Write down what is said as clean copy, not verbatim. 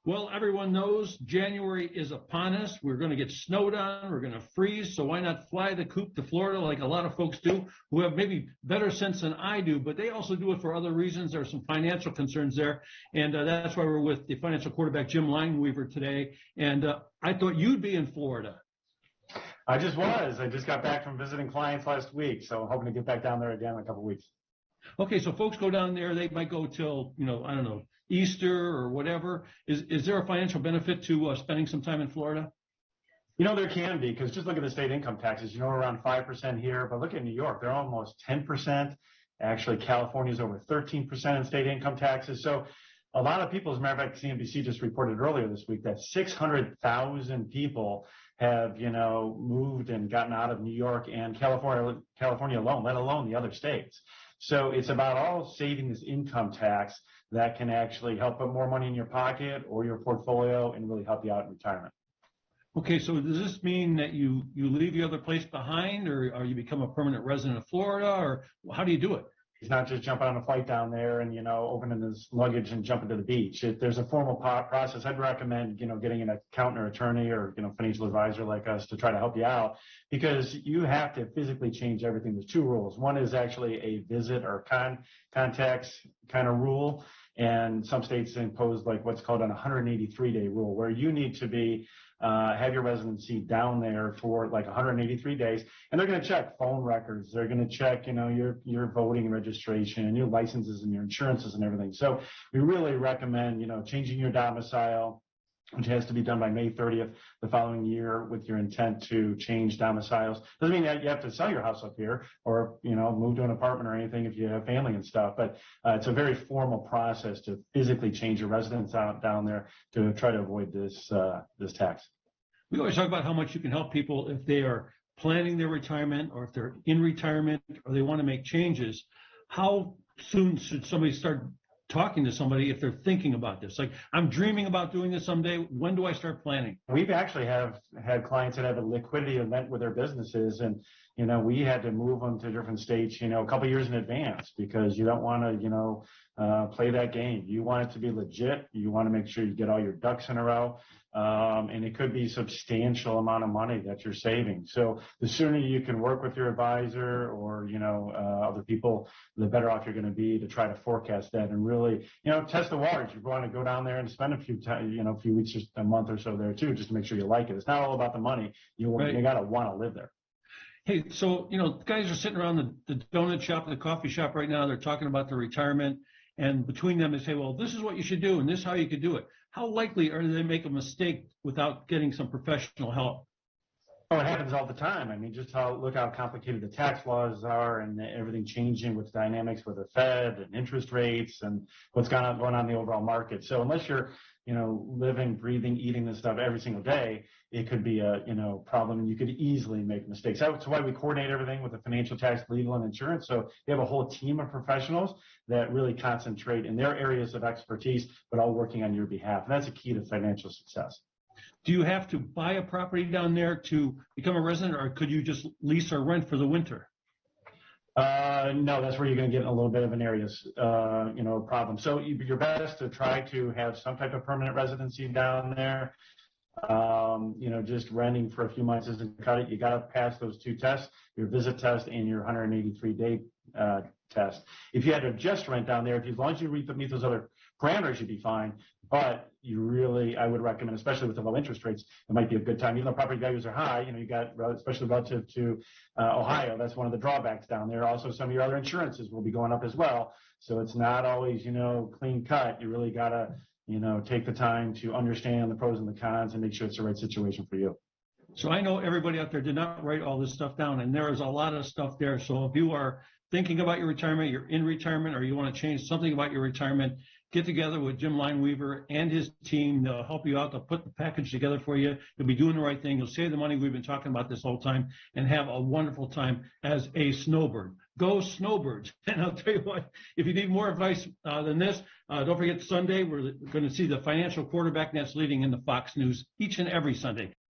Well, everyone knows January is upon us. We're going to get snowed on. We're going to freeze. So why not fly the coop to Florida like a lot of folks do who have maybe better sense than I do, but they also do it for other reasons. There are some financial concerns there. And that's why we're with the financial quarterback, Jim Lineweaver, today. And I thought you'd be in Florida. I just was. I just got back from visiting clients last week. So I'm hoping to get back down there again in a couple of weeks. Okay, so folks go down there. They might go till, I don't know, Easter or whatever. Is there a financial benefit to spending some time in Florida? There can be, because just look at the state income taxes. We're around 5% here, but look at New York. They're almost 10%. Actually, California is over 13% in state income taxes. So a lot of people, as a matter of fact, CNBC just reported earlier this week that 600,000 people have, moved and gotten out of New York and California alone, let alone the other states. So it's about all saving this income tax that can actually help put more money in your pocket or your portfolio and really help you out in retirement. Okay, so does this mean that you leave your other place behind, or you become a permanent resident of Florida, or how do you do it? He's not just jumping on a flight down there and, opening his luggage and jumping to the beach. There's a formal process. I'd recommend, getting an accountant or attorney or, financial advisor like us to try to help you out, because you have to physically change everything. There's two rules. One is actually a visit or contacts kind of rule. And some states impose like what's called an 183-day rule, where you need to be have your residency down there for like 183 days, and they're going to check phone records. They're going to check, your voting registration and your licenses and your insurances and everything. So we really recommend, changing your domicile, which has to be done by May 30th the following year with your intent to change domiciles. Doesn't mean that you have to sell your house up here or, move to an apartment or anything if you have family and stuff. But it's a very formal process to physically change your residence out down there to try to avoid this tax. We always talk about how much you can help people if they are planning their retirement or if they're in retirement or they want to make changes. How soon should somebody start talking to somebody if they're thinking about this? Like, I'm dreaming about doing this someday. When do I start planning? We've actually have had clients that have a liquidity event with their businesses, and we had to move them to different states, a couple of years in advance, because you don't want to, play that game. You want it to be legit. You want to make sure you get all your ducks in a row. And it could be substantial amount of money that you're saving. So the sooner you can work with your advisor or, other people, the better off you're going to be to try to forecast that and really, test the waters. You want to go down there and spend a few weeks, just a month or so there too, just to make sure you like it. It's not all about the money. You got to want to live there. Hey, so, guys are sitting around the donut shop, the coffee shop right now. They're talking about their retirement. And between them, they say, well, this is what you should do, and this is how you could do it. How likely are they to make a mistake without getting some professional help? Oh, it happens all the time. I mean, look how complicated the tax laws are and everything changing with dynamics with the Fed and interest rates and what's going on in the overall market. So unless you're, living, breathing, eating this stuff every single day, it could be a, problem, and you could easily make mistakes. That's why we coordinate everything with the financial, tax, legal, and insurance. So we have a whole team of professionals that really concentrate in their areas of expertise, but all working on your behalf. And that's a key to financial success. Do you have to buy a property down there to become a resident, or could you just lease or rent for the winter? No, that's where you're going to get in a little bit of an area, problem. So you're best to try to have some type of permanent residency down there. Just renting for a few months isn't cut it. You got to pass those two tests, your visit test and your 183-day test. If you had to just rent down there, as long as you meet those other parameters, you'd be fine. But I would recommend, especially with the low interest rates, it might be a good time. Even though property values are high, you got, especially relative to Ohio, that's one of the drawbacks down there. Also, some of your other insurances will be going up as well. So it's not always, clean cut. You really got to, take the time to understand the pros and the cons and make sure it's the right situation for you. So I know everybody out there did not write all this stuff down, and there is a lot of stuff there. So if you are thinking about your retirement, you're in retirement, or you want to change something about your retirement, get together with Jim Lineweaver and his team. They'll help you out. They'll put the package together for you. You'll be doing the right thing. You'll save the money we've been talking about this whole time and have a wonderful time as a snowbird. Go Snowbirds. And I'll tell you what, if you need more advice than this, don't forget Sunday, we're going to see the financial quarterback, and that's leading in the Fox News each and every Sunday.